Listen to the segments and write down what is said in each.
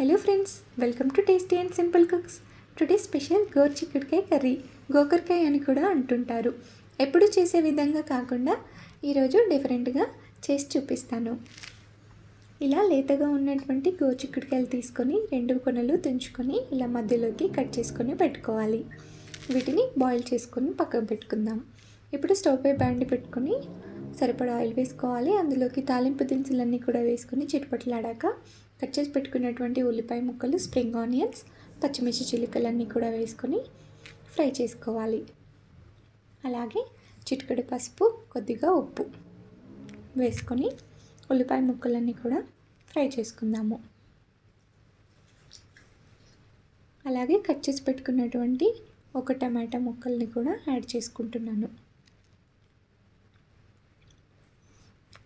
Hello friends, welcome to Tasty and Simple Cooks. Today special గోరుచిక్కుడుకాయ curry, గోకరకాయ అని కూడా అంటుంటారు. ఎప్పుడు చేసే విధంగా కాకుండా ఈరోజు డిఫరెంట్గా చేసి చూపిస్తాను. ఇలా లేతగా ఉన్నటువంటి గోరుచిక్కుడుకాయలు తీసుకొని 2 కొనలు తుంచుకొని ఇలా మధ్యలోకి కట్ చేసుకొని పెట్టుకోవాలి. వీటిని బాయిల్ చేసుకొని పక్కకు పెట్టుకుందాం. ఇప్పుడు స్టవ్ పై బాండి పెట్టుకొని సరిపడా ఆయిల్ వేసుకోవాలి. అందులోకి తాలింపు దినుసులన్నీ కూడా వేసుకొని చిటపటలాడాక కట్ చేసి పెట్టుకున్నటువంటి ఉల్లిపాయ ముక్కలు, స్ప్రింగ్ ఆనియన్స్, పచ్చిమిర్చి చిలుకలన్నీ కూడా వేసుకొని ఫ్రై చేసుకోవాలి. అలాగే చిటికెడు పసుపు, కొద్దిగా ఉప్పు వేసుకొని ఉల్లిపాయ ముక్కలన్నీ కూడా ఫ్రై చేసుకుందాము. అలాగే కట్ చేసి పెట్టుకున్నటువంటి ఒక టమాటా ముక్కల్ని కూడా యాడ్ చేసుకుంటున్నాను.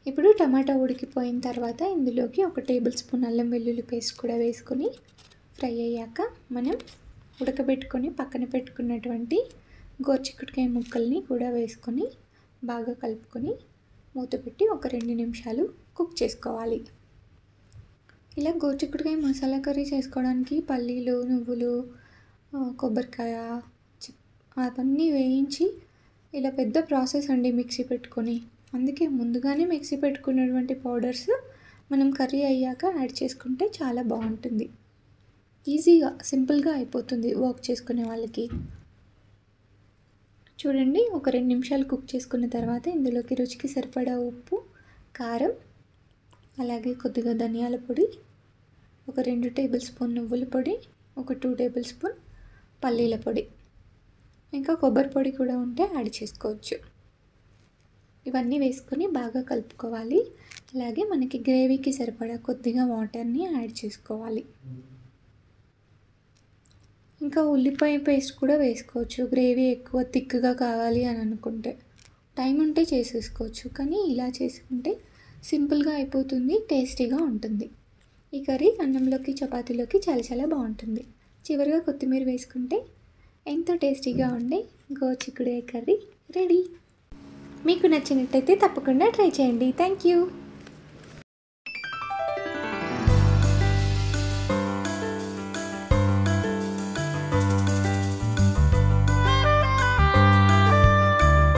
ఇప్పుడు టమాటా ఉడికిపోయిన తర్వాత ఇందులోకి 1 టేబుల్ స్పూన్ అల్లం వెల్లుల్లి పేస్ట్ కూడా వేసుకొని ఫ్రై అయ్యాక మనం ఉడకబెట్టుకొని పక్కన పెట్టుకున్నటువంటి గోరుచిక్కుడుకాయ ముక్కల్ని కూడా వేసుకొని బాగా కలుపుకొని మూత పెట్టి ఒక 2 నిమిషాలు కుక్ చేసుకోవాలి. ఇలా గోరుచిక్కుడుకాయ మసాలా కర్రీ చేసుకోవడానికి పల్లీలు, నువ్వులు, కొబ్బరికాయ అవన్నీ వేయించి ఇలా పెద్ద ప్రాసెస్ అండి మిక్సీ పెట్టుకొని. అందుకే ముందుగానే మిక్సీ పెట్టుకున్నటువంటి పౌడర్స్ మనం కర్రీ అయ్యాక యాడ్ చేసుకుంటే చాలా బాగుంటుంది. ఈజీగా సింపుల్గా అయిపోతుంది వర్క్ చేసుకునే వాళ్ళకి. చూడండి, ఒక 2 నిమిషాలు కుక్ చేసుకున్న తర్వాత ఇందులోకి రుచికి సరిపడా ఉప్పు, కారం, అలాగే కొద్దిగా ధనియాల పొడి, ఒక 2 టేబుల్ స్పూన్ నువ్వుల పొడి, ఒక 2 టేబుల్ స్పూన్ పల్లీల పొడి, ఇంకా కొబ్బరి పొడి కూడా ఉంటే యాడ్ చేసుకోవచ్చు. ఇవన్నీ వేసుకొని బాగా కలుపుకోవాలి. అలాగే మనకి గ్రేవీకి సరిపడా కొద్దిగా వాటర్ని యాడ్ చేసుకోవాలి. ఇంకా ఉల్లిపాయ పేస్ట్ కూడా వేసుకోవచ్చు. గ్రేవీ ఎక్కువ థిక్గా కావాలి అని అనుకుంటే టైం ఉంటే చేసేసుకోవచ్చు. కానీ ఇలా చేసుకుంటే సింపుల్గా అయిపోతుంది, టేస్టీగా ఉంటుంది. ఈ కర్రీ అన్నంలోకి, చపాతీలోకి చాలా చాలా బాగుంటుంది. చివరిగా కొత్తిమీర వేసుకుంటే ఎంతో టేస్టీగా ఉండే గోరుచిక్కుడుకాయ కర్రీ రెడీ. మీకు నచ్చినట్టయితే తప్పకుండా ట్రై చేయండి. Thank you.